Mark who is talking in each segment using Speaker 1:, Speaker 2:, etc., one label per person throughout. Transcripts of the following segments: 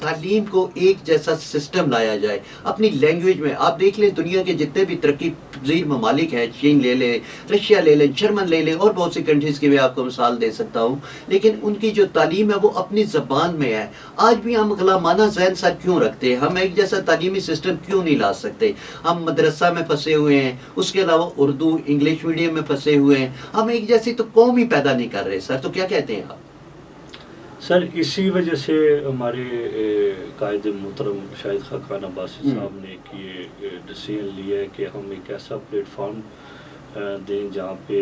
Speaker 1: تعلیم کو ایک جیسا سسٹم لایا جائے اپنی لینگویج میں. آپ دیکھ لیں دنیا کے جتنے بھی ترقی پذیر ممالک ہیں, چین لے لیں, رشیا لے لیں, جرمن لے لیں, اور بہت سی کنٹریز کی میں آپ کو مثال دے سکتا ہوں, لیکن ان کی جو تعلیم ہے وہ اپنی زبان میں ہے. آج بھی ہم غلامانہ ذہن سر کیوں رکھتے ہیں؟ ہم ایک جیسا تعلیمی سسٹم کیوں نہیں لا سکتے؟ ہم مدرسہ میں پھنسے ہوئے ہیں, اس کے علاوہ اردو انگلش میڈیم میں پھنسے ہوئے ہیں, ہم ایک جیسی تو قوم ہی پیدا نہیں کر رہے سر. تو کیا کہتے ہیں آپ؟
Speaker 2: سر اسی وجہ سے ہمارے قائد محترم شاہد خاقان عباسی صاحب نے یہ ڈیسیژن لیا ہے کہ ہم ایک ایسا پلیٹ فارم دیں جہاں پہ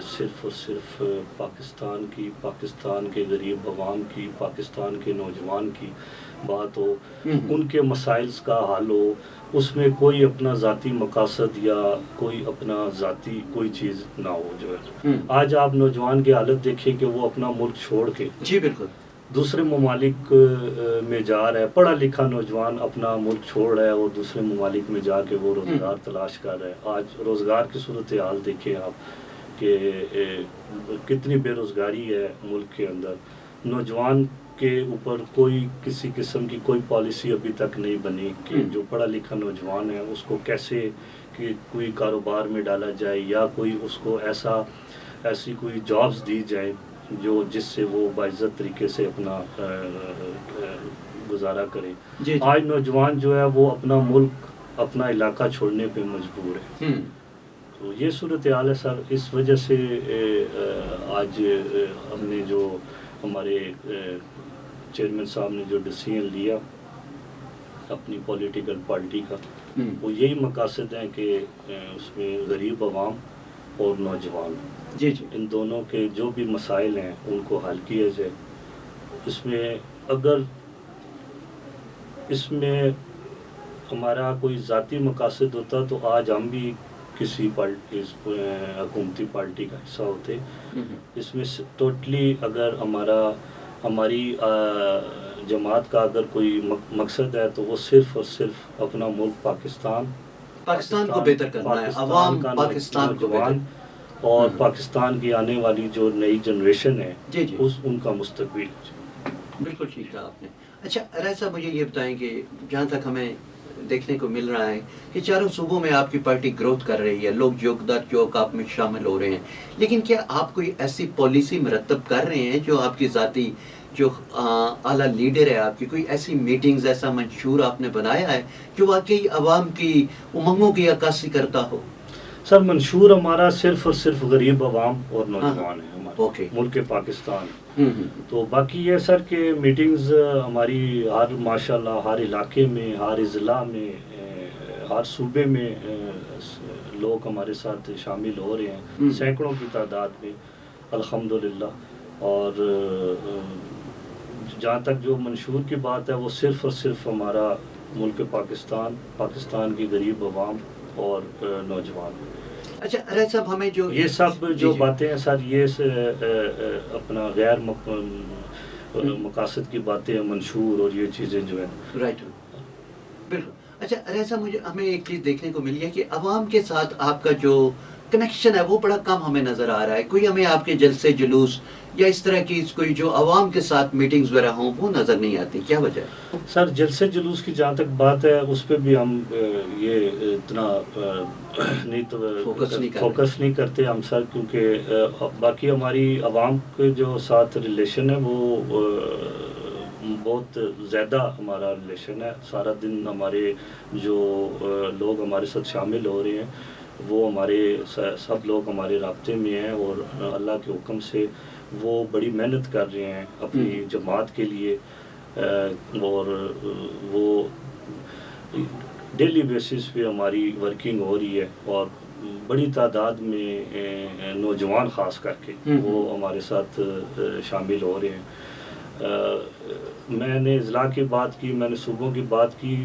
Speaker 2: صرف اور صرف پاکستان کے غریب عوام کی, پاکستان کے نوجوان کی بات ہو, ان کے مسائل کا حل ہو. اس میں کوئی اپنا ذاتی مقاصد یا کوئی اپنا ذاتی کوئی چیز نہ ہو. جو ہے آج آپ نوجوان کی حالت دیکھیں کہ وہ اپنا ملک چھوڑ کے
Speaker 1: جی بالکل
Speaker 2: دوسرے ممالک میں جا رہا ہے. پڑھا لکھا نوجوان اپنا ملک چھوڑ رہا ہے اور دوسرے ممالک میں جا کے وہ روزگار تلاش کر رہا ہے. آج روزگار کی صورتحال دیکھیں آپ کہ کتنی بے روزگاری ہے ملک کے اندر. نوجوان کے اوپر کوئی کسی قسم کی کوئی پالیسی ابھی تک نہیں بنی کہ جو پڑھا لکھا نوجوان ہے اس کو کیسے کہ کوئی کاروبار میں ڈالا جائے یا کوئی اس کو ایسی کوئی جابز دی جائے جو جس سے وہ باعزت طریقے سے اپنا گزارا کرے. آج نوجوان جو ہے وہ اپنا ملک اپنا علاقہ چھوڑنے پہ مجبور ہے. تو یہ صورتحال ہے سر. اس وجہ سے آج ہم نے جو ہمارے چیئرمین صاحب نے جو ڈیسیژن لیا اپنی پولیٹیکل پارٹی کا, وہ یہی مقاصد ہیں کہ اس میں غریب عوام اور نوجوان ان دونوں کے جو بھی مسائل ہیں ان کو حل کیا جائے. اس میں اگر اس میں ہمارا کوئی ذاتی مقاصد ہوتا تو آج ہم بھی کسی حکومتی پارٹی کا حصہ ہوتے. اس میں ٹوٹلی اگر ہماری جماعت کا اگر کوئی مقصد ہے تو وہ صرف اور صرف اپنا ملک پاکستان
Speaker 1: کو بہتر کرنا ہے, عوام پاکستان کو بہتر
Speaker 2: اور پاکستان کی آنے والی جو نئی جنریشن ہے ان کا مستقبل.
Speaker 1: بالکل ٹھیک کہا آپ نے. اچھا رائے صاحب مجھے یہ بتائیں کہ جہاں تک ہمیں دیکھنے کو مل رہا ہے کہ چاروں صوبوں میں آپ کی پارٹی گروتھ کر رہی ہے, لوگ جوک در جوک آپ میں شامل ہو رہے ہیں, لیکن کیا آپ کوئی ایسی پالیسی مرتب کر رہے ہیں جو آپ کی ذاتی جو اعلیٰ لیڈر ہے آپ کی, کوئی ایسی میٹنگز ایسا منشور آپ نے بنایا ہے جو واقعی عوام کی امنگوں کی عکاسی کرتا ہو؟
Speaker 2: سر منشور ہمارا صرف اور صرف غریب عوام اور نوجوان ہیں ہمارے ملک پاکستان. تو باقی یہ سر کہ میٹنگز ہماری ماشاءاللہ ہر علاقے میں, ہر اضلاع میں, ہر صوبے میں لوگ ہمارے ساتھ شامل ہو رہے ہیں سینکڑوں کی تعداد میں الحمدللہ. اور جہاں تک جو منشور کی بات ہے وہ صرف اور صرف ہمارا ملک پاکستان کی غریب عوام اور نوجوان.
Speaker 1: اچھا رائے صاحب ہمیں جو
Speaker 2: یہ سب جو باتیں ہیں سر یہ اپنا غیر مقاصد کی باتیں ہیں, منشور اور یہ چیزیں جو ہیں.
Speaker 1: رائٹ بالکل. اچھا رائے صاحب ہمیں ایک چیز دیکھنے کو ملی ہے کہ عوام کے ساتھ آپ کا جو کنیکشن ہے وہ بڑا کم ہمیں نظر آ رہا ہے. کوئی ہمیں آپ کے جلسے جلوس یا اس طرح کی کوئی جو عوام کے ساتھ میٹنگز وغیرہ ہوں وہ نظر نہیں آتی, کیا وجہ ہے؟
Speaker 2: سر جلسے جلوس کی جہاں تک بات ہے اس پہ بھی ہم یہ اتنا فوکس نہیں کرتے ہم سر, کیونکہ باقی ہماری عوام کے جو ساتھ ریلیشن ہے وہ بہت زیادہ ہمارا ریلیشن ہے. سارا دن ہمارے جو لوگ ہمارے ساتھ شامل ہو رہے ہیں وہ ہمارے سب لوگ ہمارے رابطے میں ہیں اور اللہ کے حکم سے وہ بڑی محنت کر رہے ہیں اپنی جماعت کے لیے. اور وہ ڈیلی بیسس پہ ہماری ورکنگ ہو رہی ہے اور بڑی تعداد میں نوجوان خاص کر کے وہ ہمارے ساتھ شامل ہو رہے ہیں. میں نے اضلاع کی بات کی, میں نے صوبوں کی بات کی,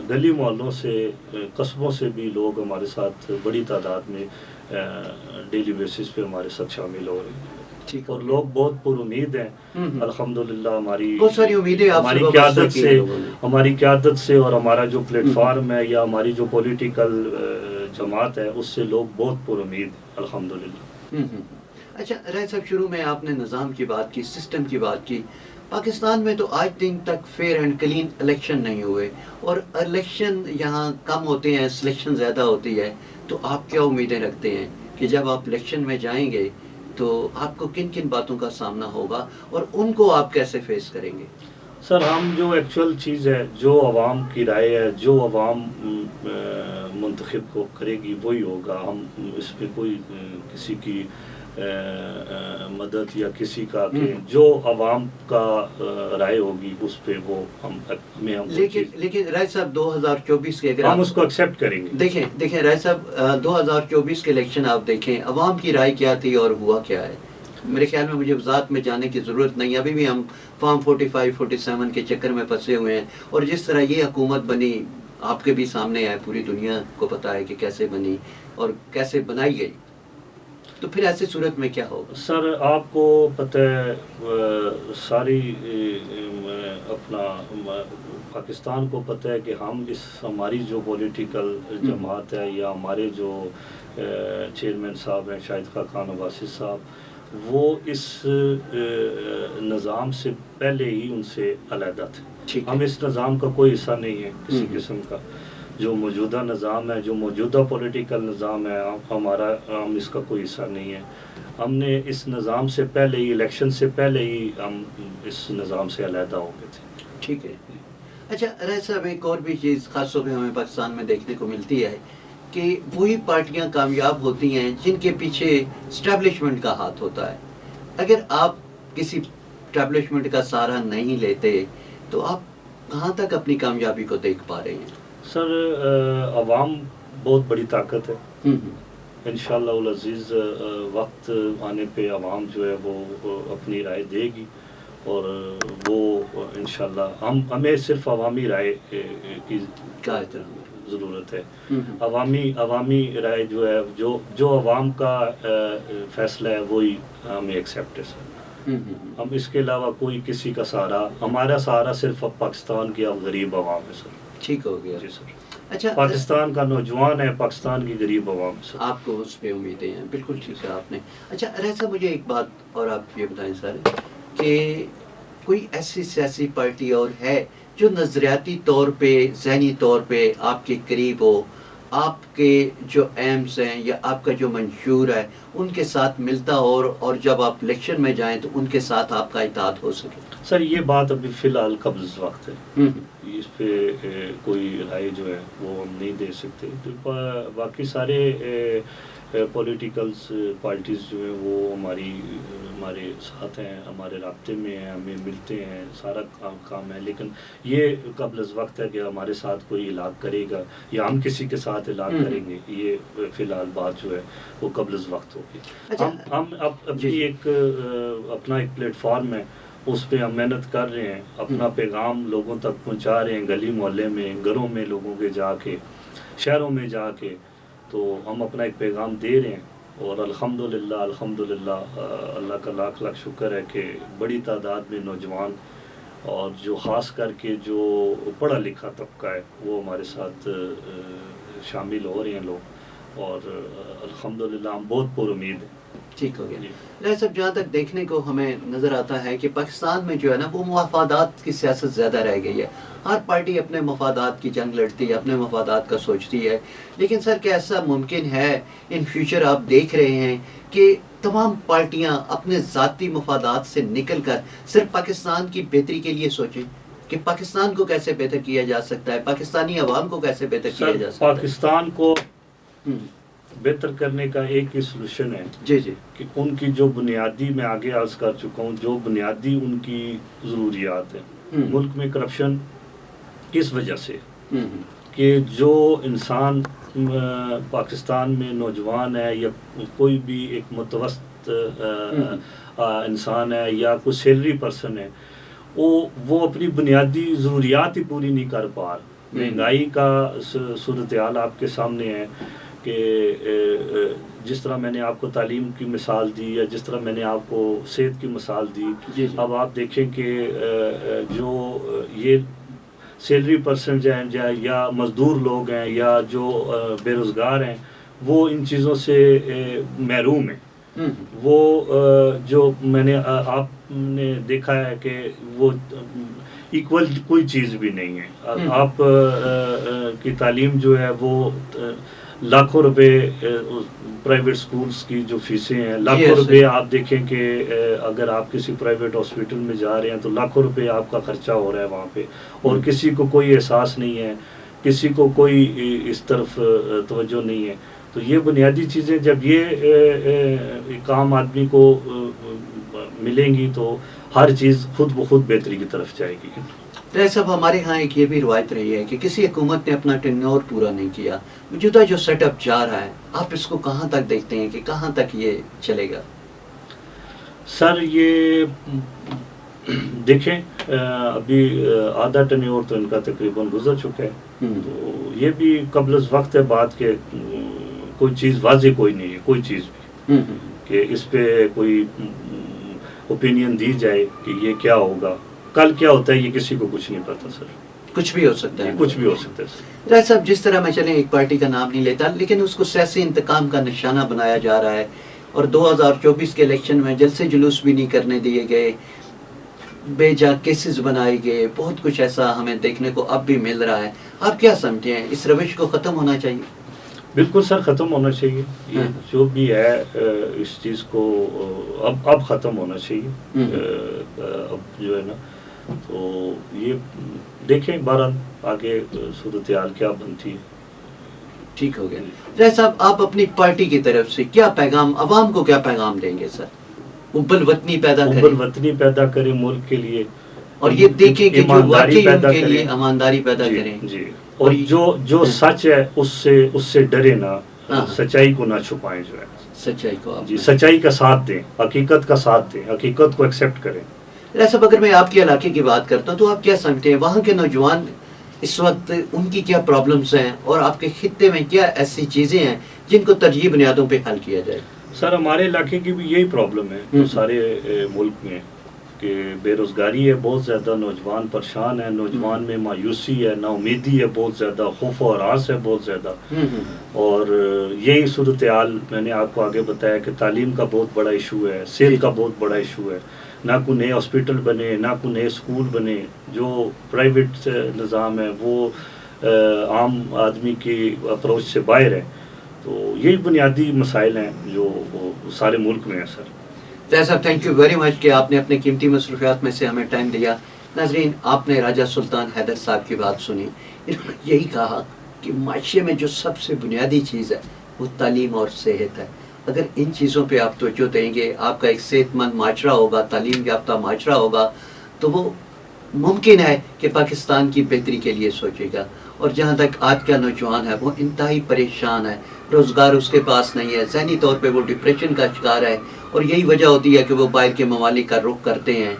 Speaker 2: گلی محلوں سے قصبوں سے بھی لوگ ہمارے ساتھ بڑی تعداد میں ڈیلی بیسس پہ ہمارے ساتھ شامل ہو رہے ہیں اور لوگ بہت پر امید ہیں الحمدللہ. ہماری قیادت سے اور ہمارا جو پلیٹ فارم ہے یا ہماری جو پولیٹیکل جماعت ہے اس سے لوگ بہت پر امید الحمدللہ.
Speaker 1: اچھا رائے صاحب شروع میں آپ نے نظام کی بات کی, سسٹم کی بات کی, پاکستان میں تو آج دن تک فیئر اینڈ کلین الیکشن نہیں ہوئے، اور الیکشن یہاں کم ہوتے ہیں، سلیکشن زیادہ ہوتی ہے، تو آپ کیا امیدیں رکھتے ہیں کہ جب آپ الیکشن میں جائیں گے تو آپ کو کن کن باتوں کا سامنا ہوگا اور ان کو آپ کیسے فیس کریں گے؟
Speaker 2: سر ہم جو ایکچوئل چیز ہے، جو عوام کی رائے ہے، جو عوام منتخب کو کرے گی وہی ہوگا. ہم اس پہ کوئی کسی کی مدد یا کسی کا کہ جو عوام کا رائے ہوگی اس پہ وہ
Speaker 1: لیکن رائے صاحب 2024 کے اگر
Speaker 2: ہم اس کو ایکسیپٹ کریں گے.
Speaker 1: دیکھیں رائے صاحب 2024 کے الیکشن آپ دیکھیں، عوام کی رائے کیا تھی اور ہوا کیا ہے. میرے خیال میں مجھے وضاحت میں جانے کی ضرورت نہیں، ابھی بھی ہم فارم 45 47 کے چکر میں پھنسے ہوئے ہیں. اور جس طرح یہ حکومت بنی آپ کے بھی سامنے ہے، پوری دنیا کو پتہ ہے کہ کیسے بنی اور کیسے بنائی گئی، تو پھر ایسی صورت میں کیا ہوگا؟
Speaker 2: سر آپ کو پتہ ہے ساری اپنا پاکستان کو پتہ ہے کہ ہم ہماری جو پولیٹیکل جماعت ہے یا ہمارے جو چیئرمین صاحب ہیں شاہد خاقان عباسی صاحب، وہ اس نظام سے پہلے ہی ان سے علیحدہ تھے. ہم اس نظام کا کوئی حصہ نہیں ہے کسی قسم کا. جو موجودہ نظام ہے، جو موجودہ پولیٹیکل نظام ہے، ہم اس کا کوئی حصہ نہیں ہے. ہم نے اس نظام سے پہلے ہی، الیکشن سے پہلے ہی ہم اس نظام سے علیحدہ ہو گئے تھے.
Speaker 1: ٹھیک ہے. اچھا رائے صاحب، ایک اور بھی چیز خاص طور پہ ہمیں پاکستان میں دیکھنے کو ملتی ہے کہ وہی پارٹیاں کامیاب ہوتی ہیں جن کے پیچھے اسٹیبلشمنٹ کا ہاتھ ہوتا ہے. اگر آپ کسی اسٹیبلشمنٹ کا سہارا نہیں لیتے تو آپ کہاں تک اپنی کامیابی کو دیکھ پا رہے ہیں؟
Speaker 2: سر عوام بہت بڑی طاقت ہے. انشاءاللہ العزیز وقت آنے پہ عوام جو ہے وہ اپنی رائے دے گی، اور وہ انشاءاللہ ہمیں صرف عوامی رائے کی ضرورت ہے. عوامی رائے جو ہے، جو عوام کا فیصلہ ہے وہی ہمیں ایکسیپٹ ہے سر. ہم اس کے علاوہ کوئی کسی کا سہارا، ہمارا سہارا صرف اب پاکستان کی اب غریب عوام ہے سر.
Speaker 1: ٹھیک ہو گیا.
Speaker 2: جی سر.
Speaker 1: اچھا،
Speaker 2: پاکستان کا نوجوان ہے، پاکستان کی غریب عوام سر.
Speaker 1: آپ کو اس پہ امیدیں ہیں، بالکل ٹھیک ہے آپ نے. اچھا ایسا مجھے ایک بات اور آپ یہ بتائیں سر کہ کوئی ایسی سیاسی پارٹی اور ہے جو نظریاتی طور پہ، ذہنی طور پہ آپ کے قریب ہو، آپ کے جو ایمز ہیں یا آپ کا جو منشور ہے ان کے ساتھ ملتا ہو، اور جب آپ الیکشن میں جائیں تو ان کے ساتھ آپ کا اتحاد ہو سکے؟
Speaker 2: سر یہ بات ابھی فی الحال قبل وقت ہے، اس پہ کوئی رائے جو ہے وہ ہم نہیں دے سکتے. باقی سارے پولیٹیکلز پارٹیز جو ہیں وہ ہمارے ساتھ ہیں، ہمارے رابطے میں ہیں، ہمیں ملتے ہیں، سارا کام ہے. لیکن یہ قبل از وقت ہے کہ ہمارے ساتھ کوئی علاج کرے گا یا ہم کسی کے ساتھ علاج کریں گے، یہ فی الحال بات جو ہے وہ قبل از وقت ہوگی. ہم اپنی اپنا ایک پلیٹ فارم ہے، اس پہ ہم محنت کر رہے ہیں، اپنا پیغام لوگوں تک پہنچا رہے ہیں، گلی محلے میں، گھروں میں لوگوں کے جا کے، شہروں میں جا کے. تو ہم اپنا ایک پیغام دے رہے ہیں، اور الحمدللہ اللہ کا لاکھ لاکھ شکر ہے کہ بڑی تعداد میں نوجوان اور جو خاص کر کے جو پڑھا لکھا طبقہ ہے وہ ہمارے ساتھ شامل ہو رہے ہیں لوگ، اور الحمدللہ ہم بہت پر امید ہیں.
Speaker 1: ٹھیک ہو گیا. رائے صاحب، جہاں تک دیکھنے کو ہمیں نظر آتا ہے کہ پاکستان میں جو ہے نا وہ مفادات کی سیاست زیادہ رہ گئی ہے. ہر پارٹی اپنے مفادات کی جنگ لڑتی ہے، اپنے مفادات کا سوچتی ہے. لیکن سر کیا ایسا ممکن ہے ان فیوچر آپ دیکھ رہے ہیں کہ تمام پارٹیاں اپنے ذاتی مفادات سے نکل کر صرف پاکستان کی بہتری کے لیے سوچیں کہ پاکستان کو کیسے بہتر کیا جا سکتا ہے، پاکستانی عوام کو کیسے بہتر کیا جا سکتا ہے؟
Speaker 2: پاکستان کو بہتر کرنے کا ایک ہی سلوشن ہے کہ ان کی جو بنیادی، میں آگے عرض کر چکا ہوں، جو بنیادی ان کی ضروریات ہیں. ملک میں کرپشن کس وجہ سے کہ جو انسان پاکستان میں نوجوان ہے یا کوئی بھی ایک متوسط انسان ہے یا کوئی سیلری پرسن ہے، وہ اپنی بنیادی ضروریات ہی پوری نہیں کر پا رہا. مہنگائی کا صورتحال آپ کے سامنے ہے کہ جس طرح میں نے آپ کو تعلیم کی مثال دی یا جس طرح میں نے آپ کو صحت کی مثال دی، اب آپ دیکھیں کہ جو یہ سیلری پرسنٹ ہیں یا مزدور لوگ ہیں یا جو بے روزگار ہیں، وہ ان چیزوں سے محروم ہیں. وہ جو میں نے آپ نے دیکھا ہے کہ وہ ایکول کوئی چیز بھی نہیں ہے. آپ کی تعلیم جو ہے وہ لاکھوں روپے پرائیویٹ سکولز کی جو فیسیں ہیں, لاکھوں روپے آپ دیکھیں کہ اگر آپ کسی پرائیویٹ ہاسپٹل میں جا رہے ہیں تو لاکھوں روپے آپ کا خرچہ ہو رہا ہے وہاں پہ, اور کسی کو کوئی احساس نہیں ہے, کسی کو کوئی اس طرف توجہ نہیں ہے. تو یہ بنیادی چیزیں جب یہ ایک عام آدمی کو ملیں گی تو ہر چیز خود بخود بہتری کی طرف جائے گی.
Speaker 1: رائے صاحب, ہمارے ہاں ایک یہ بھی روایت رہی ہے کہ کسی حکومت نے اپنا ٹینیور پورا نہیں کیا, موجودہ جو سیٹ اپ جا رہا ہے آپ اس کو کہاں تک دیکھتے ہیں کہ کہاں تک یہ چلے گا؟
Speaker 2: سر یہ دیکھیں ابھی آدھا ٹینیور تو ان کا تقریباً گزر چکا ہے, تو یہ بھی قبل از وقت ہے بات کہ کوئی چیز واضح کوئی نہیں ہے, کوئی چیز بھی کہ اس پہ کوئی اوپینین دی جائے کہ یہ کیا ہوگا, کل کیا ہوتا ہے یہ کسی کو کچھ نہیں پتا سر.
Speaker 1: کچھ بھی ہو سکتا ہے,
Speaker 2: کچھ بھی ہو سکتا ہے سر.
Speaker 1: رائے صاحب, جس طرح میں چلیں ایک پارٹی کا نام نہیں لیتا, لیکن اس کو سیاسی انتقام کا نشانہ بنایا جا رہا ہے, اور 2024 کے الیکشن میں جلسے جلوس بھی نہیں کرنے دیے گئے, بے جا کیسز بنائے گئے, بہت کچھ ایسا ہمیں دیکھنے کو اب بھی مل رہا ہے. آپ کیا سمجھتے ہیں, اس روش کو ختم ہونا چاہیے؟
Speaker 2: بالکل سر, ختم ہونا چاہیے. یہ جو بھی ہے اس چیز کو اب ختم ہونا چاہیے. اب جو ہے نا, تو یہ دیکھیں بہرحال آگے صورتحال کیا بنتی ہے.
Speaker 1: ٹھیک ہو گیا. رائے صاحب, آپ اپنی پارٹی کی طرف سے کیا پیغام, عوام کو کیا پیغام دیں گے سر؟ ابل وطنی پیدا کریں,
Speaker 2: ابل وطنی پیدا کریں ملک کے لیے,
Speaker 1: اور یہ دیکھیں کہ جو واقعی ان کے لیے ایمانداری پیدا کریں.
Speaker 2: جی, اور جو سچ ہے اس سے ڈرے نہ, سچائی کو نہ چھپائیں, جو ہے
Speaker 1: سچائی کو
Speaker 2: جی سچائی کا ساتھ دیں, حقیقت کا ساتھ دیں, حقیقت کو ایکسیپٹ کریں.
Speaker 1: صاحب, اگر میں آپ کے علاقے کی بات کرتا ہوں تو آپ کیا سمجھتے ہیں وہاں کے نوجوان اس وقت ان کی کیا پرابلمز ہیں, اور آپ کے خطے میں کیا ایسی چیزیں ہیں جن کو ترجیحی بنیادوں پہ حل کیا جائے؟
Speaker 2: سر ہمارے علاقے کی بھی یہی پرابلم ہے جو سارے ملک میں, کہ بے روزگاری ہے بہت زیادہ, نوجوان پریشان ہے, نوجوان میں مایوسی ہے, نا امیدی ہے بہت زیادہ, خوف و ہراس ہے بہت زیادہ. اور یہی صورتحال میں نے آپ کو آگے بتایا کہ تعلیم کا بہت بڑا ایشو ہے, صحت کا بہت بڑا ایشو ہے, نہ کوئی نئے ہاسپٹل بنے, نہ کوئی نئے اسکول بنے. جو پرائیویٹ نظام ہے وہ عام آدمی کی اپروچ سے باہر ہے. تو یہی بنیادی مسائل ہیں جو سارے ملک میں ہیں سر.
Speaker 1: صاحب, تھینک یو ویری مچ کہ آپ نے اپنے قیمتی مصروفیات میں سے ہمیں ٹائم دیا. ناظرین, آپ نے راجہ سلطان حیدر صاحب کی بات سنی. انہوں نے یہی کہا کہ معاشرے میں جو سب سے بنیادی چیز ہے وہ تعلیم اور صحت ہے. اگر ان چیزوں پہ آپ توجہ دیں گے, آپ کا ایک صحت مند معاشرہ ہوگا, تعلیم یافتہ معاشرہ ہوگا, تو وہ ممکن ہے کہ پاکستان کی بہتری کے لیے سوچے گا. اور جہاں تک آج کا نوجوان ہے وہ انتہائی پریشان ہے, روزگار اس کے پاس نہیں ہے, ذہنی طور پہ وہ ڈپریشن کا شکار ہے, اور یہی وجہ ہوتی ہے کہ وہ باہر کے ممالک کا رخ کرتے ہیں.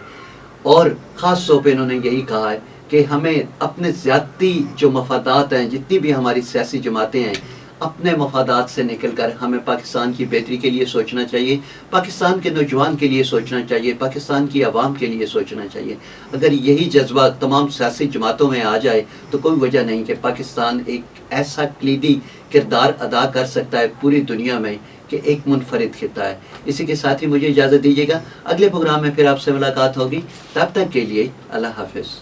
Speaker 1: اور خاص طور پہ انہوں نے یہی کہا ہے کہ ہمیں اپنے زیادتی جو مفادات ہیں, جتنی بھی ہماری سیاسی جماعتیں ہیں, اپنے مفادات سے نکل کر ہمیں پاکستان کی بہتری کے لیے سوچنا چاہیے, پاکستان کے نوجوان کے لیے سوچنا چاہیے, پاکستان کی عوام کے لیے سوچنا چاہیے. اگر یہی جذبہ تمام سیاسی جماعتوں میں آ جائے تو کوئی وجہ نہیں کہ پاکستان ایک ایسا کلیدی کردار ادا کر سکتا ہے پوری دنیا میں کہ ایک منفرد خطہ ہے. اسی کے ساتھ ہی مجھے اجازت دیجیے گا, اگلے پروگرام میں پھر آپ سے ملاقات ہوگی. تب تک کے لیے اللہ حافظ.